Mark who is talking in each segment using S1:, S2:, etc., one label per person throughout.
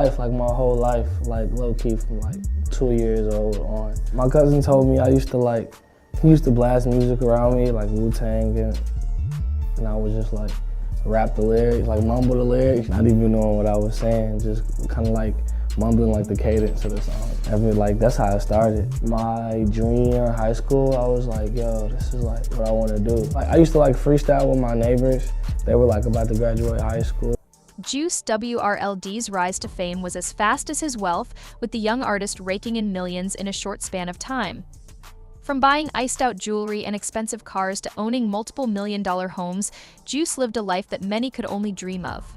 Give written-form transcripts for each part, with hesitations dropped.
S1: Like my whole life, like low-key from like 2 years old on. My cousin told me he used to blast music around me, like Wu-Tang, and I was just like rap the lyrics, like mumble the lyrics, not even knowing what I was saying, just kind of like mumbling like the cadence of the song. That's how it started. My junior year in high school, I was like, yo, this is like what I want to do. Like I used to like freestyle with my neighbors. They were like about to graduate high school.
S2: Juice WRLD's rise to fame was as fast as his wealth, with the young artist raking in millions in a short span of time. From buying iced-out jewelry and expensive cars to owning multiple million-dollar homes, Juice lived a life that many could only dream of.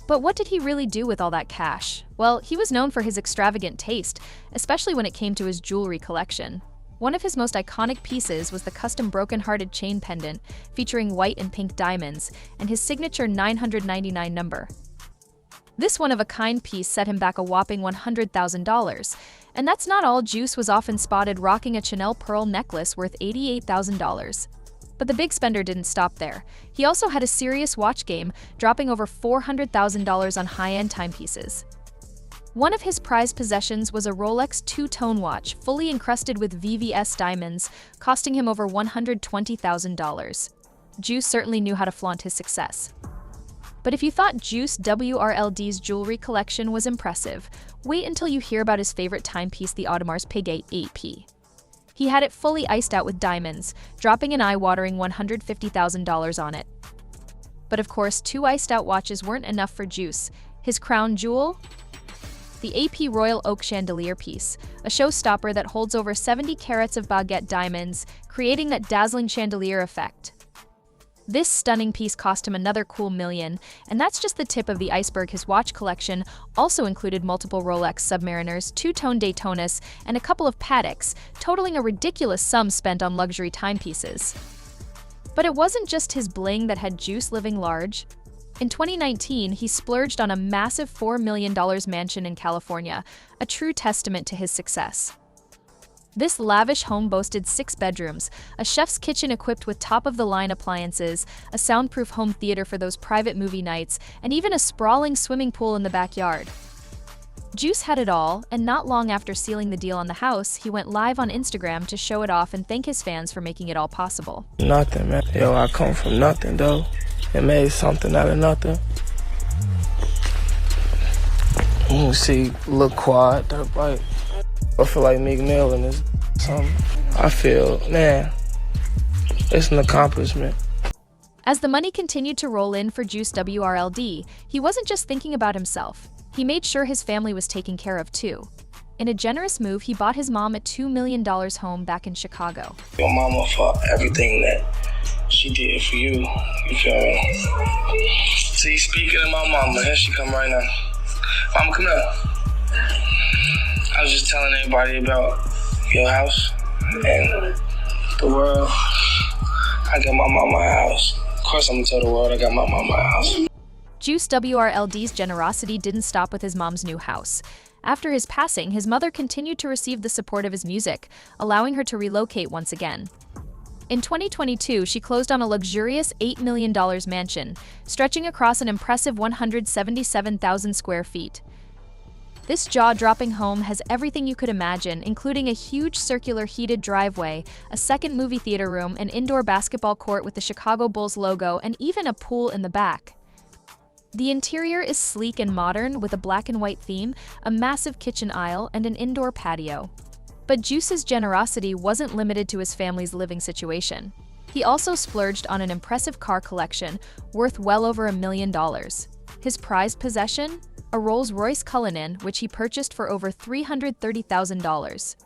S2: But what did he really do with all that cash? Well, he was known for his extravagant taste, especially when it came to his jewelry collection. One of his most iconic pieces was the custom broken-hearted chain pendant featuring white and pink diamonds and his signature 999 number. This one-of-a-kind piece set him back a whopping $100,000. And that's not all. Juice was often spotted rocking a Chanel pearl necklace worth $88,000. But the big spender didn't stop there. He also had a serious watch game, dropping over $400,000 on high-end timepieces. One of his prized possessions was a Rolex two-tone watch, fully encrusted with VVS diamonds, costing him over $120,000. Juice certainly knew how to flaunt his success. But if you thought Juice WRLD's jewelry collection was impressive, wait until you hear about his favorite timepiece, the Audemars Piguet AP. He had it fully iced out with diamonds, dropping an eye-watering $150,000 on it. But of course, two iced-out watches weren't enough for Juice. His crown jewel? The AP Royal Oak Chandelier piece, a showstopper that holds over 70 carats of baguette diamonds, creating that dazzling chandelier effect. This stunning piece cost him another cool million, and that's just the tip of the iceberg. His watch collection also included multiple Rolex Submariners, two-tone Daytonas, and a couple of Pateks, totaling a ridiculous sum spent on luxury timepieces. But it wasn't just his bling that had Juice living large. In 2019, he splurged on a massive $4 million mansion in California, a true testament to his success. This lavish home boasted 6 bedrooms, a chef's kitchen equipped with top-of-the-line appliances, a soundproof home theater for those private movie nights, and even a sprawling swimming pool in the backyard. Juice had it all, and not long after sealing the deal on the house, he went live on Instagram to show it off and thank his fans for making it all possible.
S1: Nothing, man. Yo, I come from nothing, though. It made something out of nothing. You see, look quiet, that bite. I feel like Meek Mill in this something. I feel, man, it's an accomplishment.
S2: As the money continued to roll in for Juice WRLD, he wasn't just thinking about himself. He made sure his family was taken care of too. In a generous move, he bought his mom a $2 million home back in Chicago.
S1: Your mama for everything that she did for you. You feel me? See, speaking of my mama, here she come right now. Mama, come here. I was just telling everybody about your house and the world. I got my mama a house. Of course I'm gonna tell the world I got my mama a house.
S2: Juice WRLD's generosity didn't stop with his mom's new house. After his passing, his mother continued to receive the support of his music, allowing her to relocate once again. In 2022, she closed on a luxurious $8 million mansion, stretching across an impressive 177,000 square feet. This jaw-dropping home has everything you could imagine, including a huge circular heated driveway, a second movie theater room, an indoor basketball court with the Chicago Bulls logo, and even a pool in the back. The interior is sleek and modern, with a black and white theme, a massive kitchen aisle, and an indoor patio. But Juice's generosity wasn't limited to his family's living situation. He also splurged on an impressive car collection, worth well over $1 million. His prized possession? A Rolls-Royce Cullinan, which he purchased for over $330,000.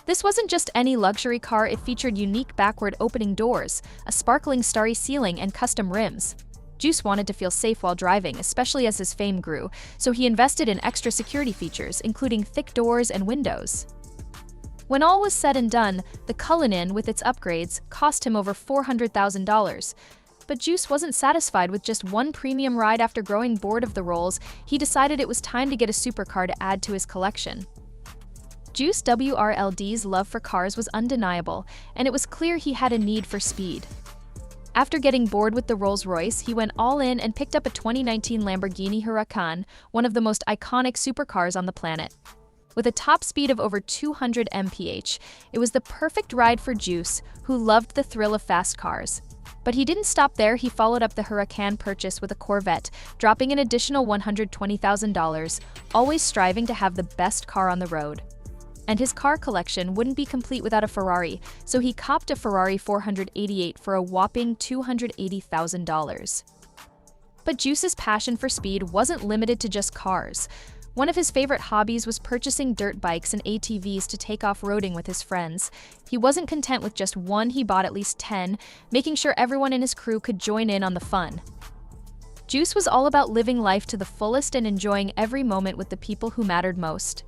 S2: This wasn't just any luxury car, it featured unique backward-opening doors, a sparkling starry ceiling, and custom rims. Juice wanted to feel safe while driving, especially as his fame grew, so he invested in extra security features, including thick doors and windows. When all was said and done, the Cullinan, with its upgrades, cost him over $400,000. But Juice wasn't satisfied with just one premium ride. After growing bored of the Rolls, he decided it was time to get a supercar to add to his collection. Juice WRLD's love for cars was undeniable, and it was clear he had a need for speed. After getting bored with the Rolls-Royce, he went all in and picked up a 2019 Lamborghini Huracan, one of the most iconic supercars on the planet. With a top speed of over 200 mph, it was the perfect ride for Juice, who loved the thrill of fast cars. But he didn't stop there. He followed up the Huracan purchase with a Corvette, dropping an additional $120,000, always striving to have the best car on the road. And his car collection wouldn't be complete without a Ferrari, so he copped a Ferrari 488 for a whopping $280,000. But Juice's passion for speed wasn't limited to just cars. One of his favorite hobbies was purchasing dirt bikes and ATVs to take off-roading with his friends. He wasn't content with just one, he bought at least 10, making sure everyone in his crew could join in on the fun. Juice was all about living life to the fullest and enjoying every moment with the people who mattered most.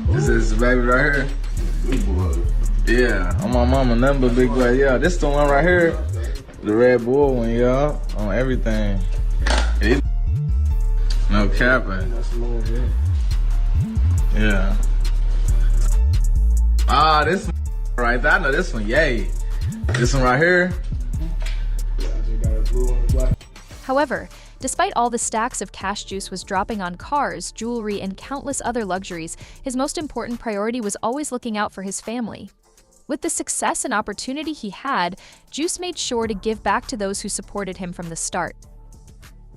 S3: This is the baby right here. Big boy. Yeah, on my mama, nothing but big boy. Yeah, this the one right here. The Red Bull one, y'all. On everything. No capping. Yeah. Ah, this one right there. I know this one, yay. This one right here.
S2: However, despite all the stacks of cash Juice was dropping on cars, jewelry, and countless other luxuries, his most important priority was always looking out for his family. With the success and opportunity he had, Juice made sure to give back to those who supported him from the start.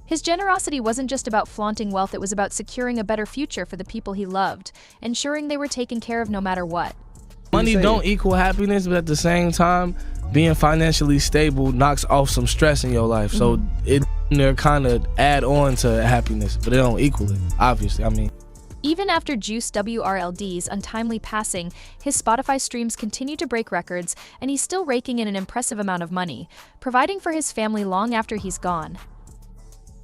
S2: His generosity wasn't just about flaunting wealth, it was about securing a better future for the people he loved, ensuring they were taken care of no matter what.
S1: Money don't equal happiness, but at the same time, being financially stable knocks off some stress in your life. So they're kind of add on to happiness, but they don't equal it, obviously. I mean,
S2: even after Juice WRLD's untimely passing, his Spotify streams continue to break records, and he's still raking in an impressive amount of money, providing for his family long after he's gone.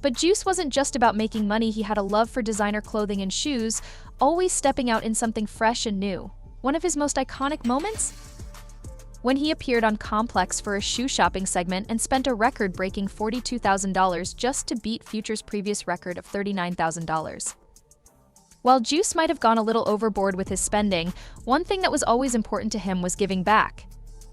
S2: But Juice wasn't just about making money, he had a love for designer clothing and shoes, always stepping out in something fresh and new. One of his most iconic moments? When he appeared on Complex for a shoe shopping segment and spent a record-breaking $42,000 just to beat Future's previous record of $39,000. While Juice might have gone a little overboard with his spending, one thing that was always important to him was giving back.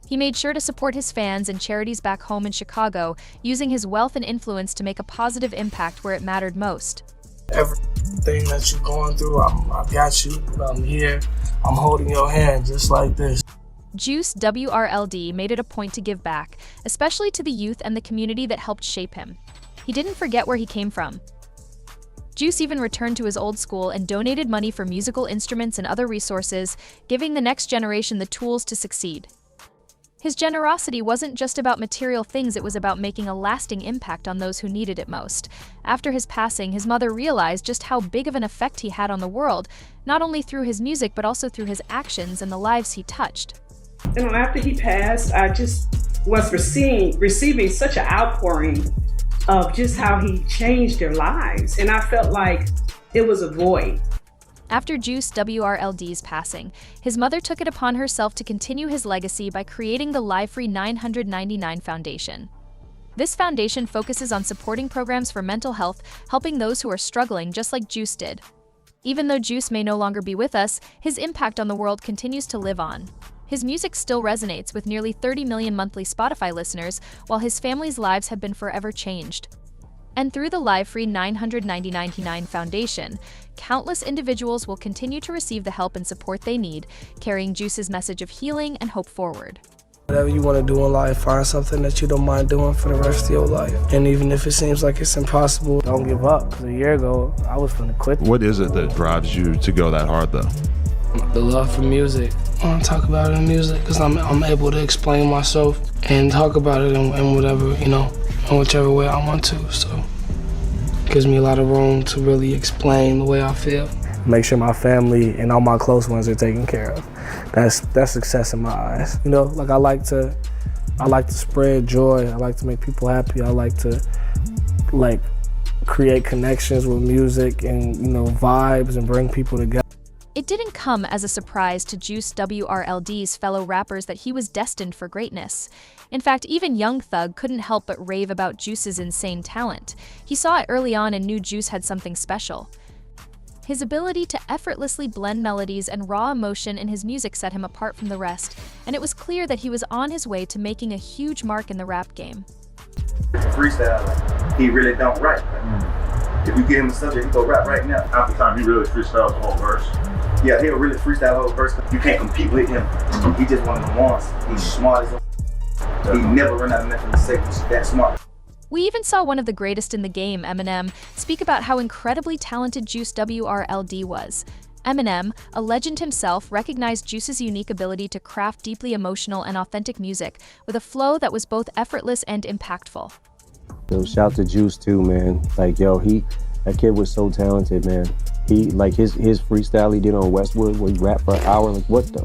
S2: He made sure to support his fans and charities back home in Chicago, using his wealth and influence to make a positive impact where it mattered most.
S1: Everything that you're going through, I got you. I'm here. I'm holding your hand just like this.
S2: Juice WRLD made it a point to give back, especially to the youth and the community that helped shape him. He didn't forget where he came from. Juice even returned to his old school and donated money for musical instruments and other resources, giving the next generation the tools to succeed. His generosity wasn't just about material things, it was about making a lasting impact on those who needed it most. After his passing, his mother realized just how big of an effect he had on the world, not only through his music but also through his actions and the lives he touched.
S4: You know, after he passed, I just was receiving such an outpouring of just how he changed their lives, and I felt like it was a void.
S2: After Juice WRLD's passing, his mother took it upon herself to continue his legacy by creating the Live Free 999 Foundation. This foundation focuses on supporting programs for mental health, helping those who are struggling just like Juice did. Even though Juice may no longer be with us, his impact on the world continues to live on. His music still resonates with nearly 30 million monthly Spotify listeners, while his family's lives have been forever changed. And through the Live Free 999 Foundation, countless individuals will continue to receive the help and support they need, carrying Juice's message of healing and hope forward.
S1: Whatever you want to do in life, find something that you don't mind doing for the rest of your life. And even if it seems like it's impossible, don't give up. 'Cause a year ago, I was gonna quit.
S5: What is it that drives you to go that hard, though?
S1: The love for music. I want to talk about it in music because I'm able to explain myself and talk about it in whatever, in whichever way I want to. So it gives me a lot of room to really explain the way I feel. Make sure my family and all my close ones are taken care of. That's success in my eyes. Like I like to spread joy. I like to make people happy. I like to create connections with music and vibes and bring people together.
S2: It didn't come as a surprise to Juice WRLD's fellow rappers that he was destined for greatness. In fact, even Young Thug couldn't help but rave about Juice's insane talent. He saw it early on and knew Juice had something special. His ability to effortlessly blend melodies and raw emotion in his music set him apart from the rest, and it was clear that he was on his way to making a huge mark in the rap game.
S6: Freestyle, he really don't write. If you give him a subject, he go rap right now.
S5: Half the time, he really freestyles the whole verse.
S6: Yeah, he'll really freestyle the whole verse. You can't compete with him. He just one of the ones. He's smart as a... He never run out of nothing to say. He's that smart.
S2: We even saw one of the greatest in the game, Eminem, speak about how incredibly talented Juice WRLD was. Eminem, a legend himself, recognized Juice's unique ability to craft deeply emotional and authentic music with a flow that was both effortless and impactful.
S7: Yo, shout to Juice too, man. Like, yo, that kid was so talented, man. He, like, his freestyle he did on Westwood where he rapped for an hour, like, what the?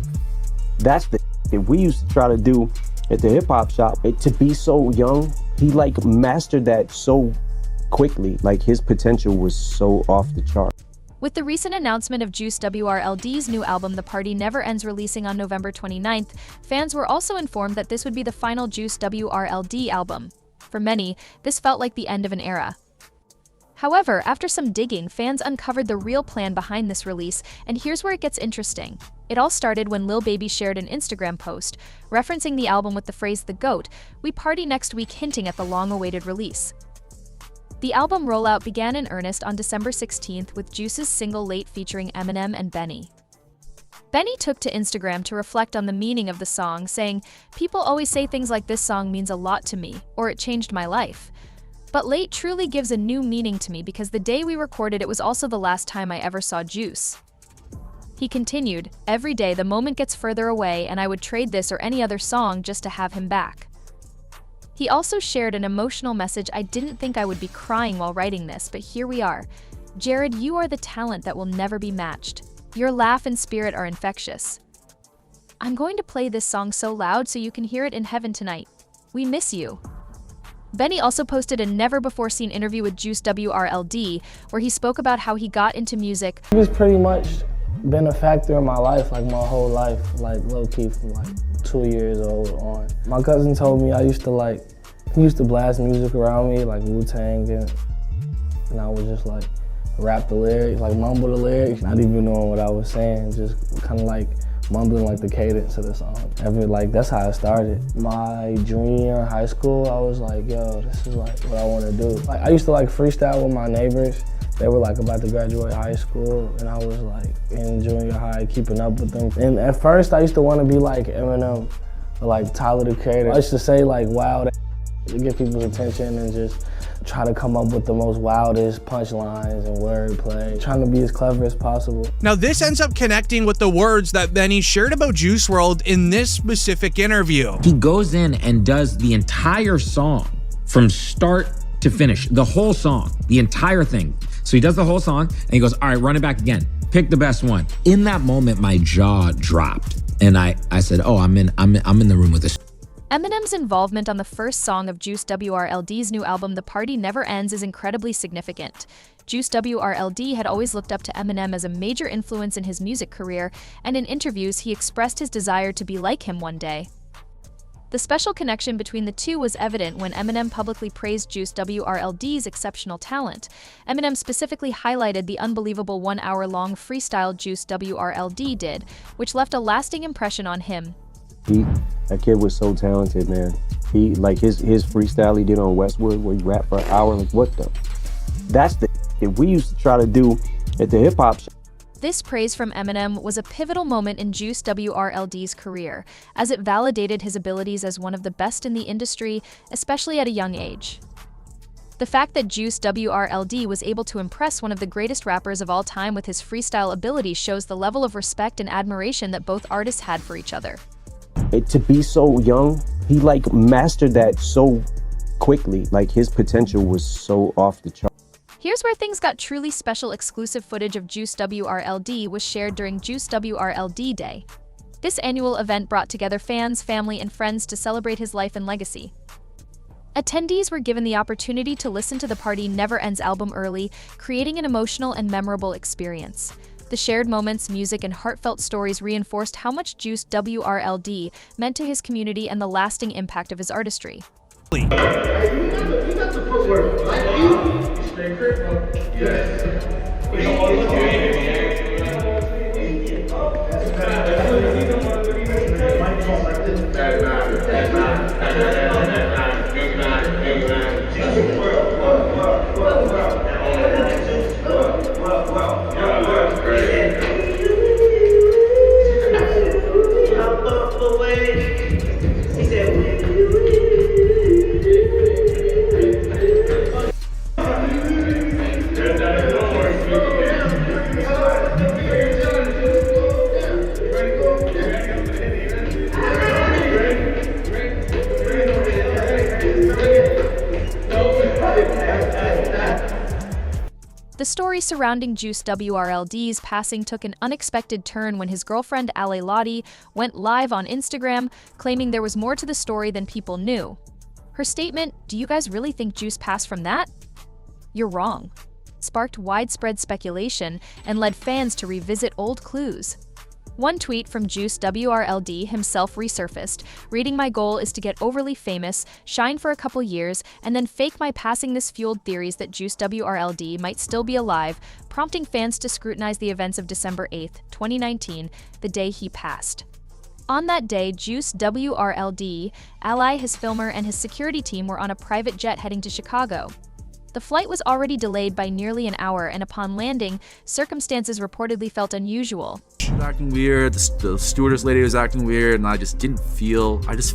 S7: That's the that we used to try to do at the hip hop shop. To be so young, he like mastered that so quickly. Like, his potential was so off the chart.
S2: With the recent announcement of Juice WRLD's new album, The Party Never Ends, releasing on November 29th, fans were also informed that this would be the final Juice WRLD album. For many, this felt like the end of an era. However, after some digging, fans uncovered the real plan behind this release, and here's where it gets interesting. It all started when Lil Baby shared an Instagram post, referencing the album with the phrase "The GOAT, we party next week," hinting at the long-awaited release. The album rollout began in earnest on December 16th with Juice's single Late featuring Eminem and Benny. Benny took to Instagram to reflect on the meaning of the song, saying, "People always say things like this song means a lot to me, or it changed my life. But Late truly gives a new meaning to me because the day we recorded it was also the last time I ever saw Juice." He continued, "Every day the moment gets further away and I would trade this or any other song just to have him back." He also shared an emotional message. "I didn't think I would be crying while writing this, but here we are. Jared, you are the talent that will never be matched. Your laugh and spirit are infectious. I'm going to play this song so loud so you can hear it in heaven tonight. We miss you." Benny also posted a never-before-seen interview with Juice WRLD, where he spoke about how he got into music.
S1: He's pretty much been a factor in my life, like my whole life, like low-key from like 2 years old on. My cousin told me he used to blast music around me, like Wu-Tang, and I would just like rap the lyrics, like mumble the lyrics, not even knowing what I was saying, just kind of like mumbling like the cadence of the song. That's how it started. My junior year in high school, I was like, yo, this is like what I want to do. Like, I used to like freestyle with my neighbors. They were like about to graduate high school, and I was like in junior high, keeping up with them. And at first, I used to want to be like Eminem, or like Tyler the Creator. I used to say like wild to get people's attention and just try to come up with the most wildest punchlines and wordplay, trying to be as clever as possible.
S8: Now, this ends up connecting with the words that Benny shared about Juice WRLD in this specific interview.
S9: He goes in and does the entire song from start to finish, the whole song, the entire thing. So he does the whole song and he goes, all right, run it back again. Pick the best one. In that moment, my jaw dropped and I said, oh, I'm in the room with this.
S2: Eminem's involvement on the first song of Juice WRLD's new album, The Party Never Ends, is incredibly significant. Juice WRLD had always looked up to Eminem as a major influence in his music career, and in interviews he expressed his desire to be like him one day. The special connection between the two was evident when Eminem publicly praised Juice WRLD's exceptional talent. Eminem specifically highlighted the unbelievable 1-hour-long freestyle Juice WRLD did, which left a lasting impression on him.
S7: That kid was so talented, man. He, like, his freestyle he did on Westwood where he rapped for an hour, like, what the? That's the that we used to try to do at the hip hop shop.
S2: This praise from Eminem was a pivotal moment in Juice WRLD's career, as it validated his abilities as one of the best in the industry, especially at a young age. The fact that Juice WRLD was able to impress one of the greatest rappers of all time with his freestyle ability shows the level of respect and admiration that both artists had for each other.
S7: To be so young, he like mastered that so quickly. Like, his potential was so off the chart.
S2: Here's where things got truly special. Exclusive footage of Juice WRLD was shared during Juice WRLD Day. This annual event brought together fans, family, and friends to celebrate his life and legacy. Attendees were given the opportunity to listen to the Party Never Ends album early, creating an emotional and memorable experience. The shared moments, music, and heartfelt stories reinforced how much Juice WRLD meant to his community and the lasting impact of his artistry.
S10: You got the footwork. Like you. Stay critical. Yes.
S2: The story surrounding Juice WRLD's passing took an unexpected turn when his girlfriend Ali Lottie went live on Instagram, claiming there was more to the story than people knew. Her statement, "Do you guys really think Juice passed from that? You're wrong," sparked widespread speculation and led fans to revisit old clues. One tweet from Juice WRLD himself resurfaced, reading, "My goal is to get overly famous, shine for a couple years, and then fake my passing." This fueled theories that Juice WRLD might still be alive, prompting fans to scrutinize the events of December 8, 2019, the day he passed. On that day, Juice WRLD, Ali, his filmer, and his security team were on a private jet heading to Chicago. The flight was already delayed by nearly an hour, and upon landing, circumstances reportedly felt unusual.
S10: She was acting weird, the stewardess lady was acting weird, and I just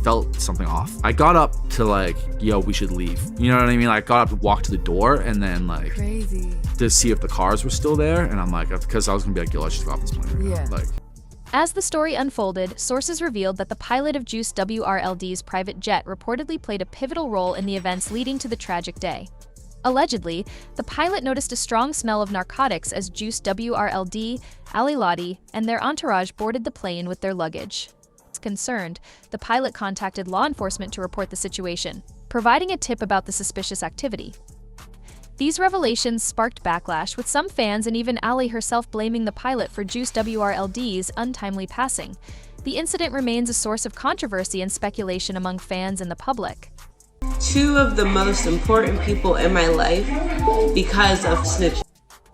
S10: felt something off. I got up to like, yo, we should leave. You know what I mean? I got up to walk to the door and then like,
S11: crazy,
S10: to see if the cars were still there. And I'm like, because I was gonna be like, yo, let's just go off this plane right now. Like,
S2: as the story unfolded, sources revealed that the pilot of Juice WRLD's private jet reportedly played a pivotal role in the events leading to the tragic day. Allegedly, the pilot noticed a strong smell of narcotics as Juice WRLD, Ali Lottie, and their entourage boarded the plane with their luggage. Concerned, the pilot contacted law enforcement to report the situation, providing a tip about the suspicious activity. These revelations sparked backlash, with some fans and even Ali herself blaming the pilot for Juice WRLD's untimely passing. The incident remains a source of controversy and speculation among fans and the public.
S12: Two of the most important people in my life because of snitching.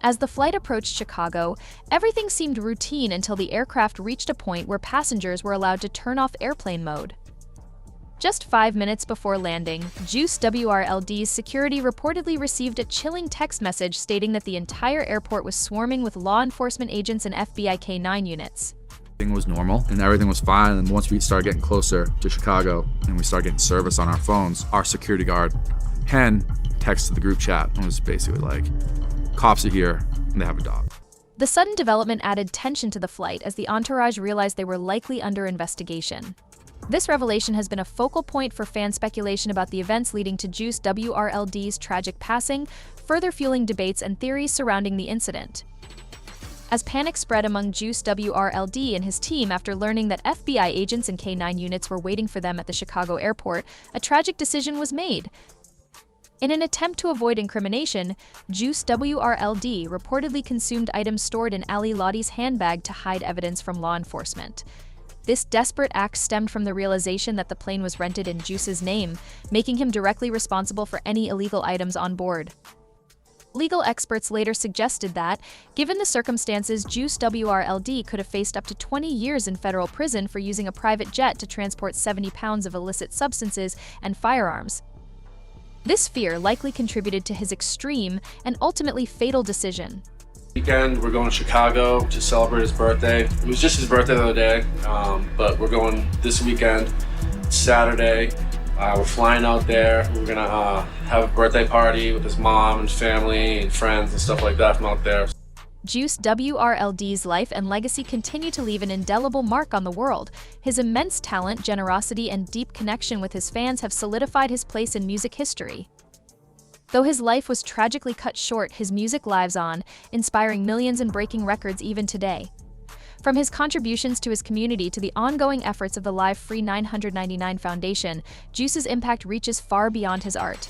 S2: As the flight approached Chicago, everything seemed routine until the aircraft reached a point where passengers were allowed to turn off airplane mode. Just 5 minutes before landing, Juice WRLD's security reportedly received a chilling text message stating that the entire airport was swarming with law enforcement agents and FBI K-9 units.
S10: everything was normal and everything was fine. And once we started getting closer to Chicago and we started getting service on our phones, our security guard, Hen, texted the group chat and was basically like, cops are here and they have a dog.
S2: The sudden development added tension to the flight as the entourage realized they were likely under investigation. This revelation has been a focal point for fan speculation about the events leading to Juice WRLD's tragic passing, further fueling debates and theories surrounding the incident. As panic spread among Juice WRLD and his team after learning that FBI agents and K-9 units were waiting for them at the Chicago airport, a tragic decision was made. In an attempt to avoid incrimination, Juice WRLD reportedly consumed items stored in Ali Lottie's handbag to hide evidence from law enforcement. This desperate act stemmed from the realization that the plane was rented in Juice's name, making him directly responsible for any illegal items on board. Legal experts later suggested that, given the circumstances, Juice WRLD could have faced up to 20 years in federal prison for using a private jet to transport 70 pounds of illicit substances and firearms. This fear likely contributed to his extreme and ultimately fatal decision.
S13: Weekend, we're going to Chicago to celebrate his birthday. It was just his birthday the other day, but we're going this weekend, Saturday. We're flying out there. We're gonna have a birthday party with his mom and family and friends and stuff like that from out there.
S2: Juice WRLD's life and legacy continue to leave an indelible mark on the world. His immense talent, generosity, and deep connection with his fans have solidified his place in music history. Though his life was tragically cut short, his music lives on, inspiring millions and breaking records even today. From his contributions to his community to the ongoing efforts of the Live Free 999 Foundation, Juice's impact reaches far beyond his art.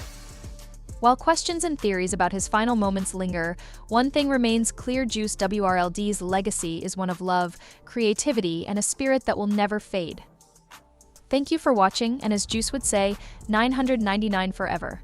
S2: While questions and theories about his final moments linger, one thing remains clear: Juice WRLD's legacy is one of love, creativity, and a spirit that will never fade. Thank you for watching, and as Juice would say, 999 forever.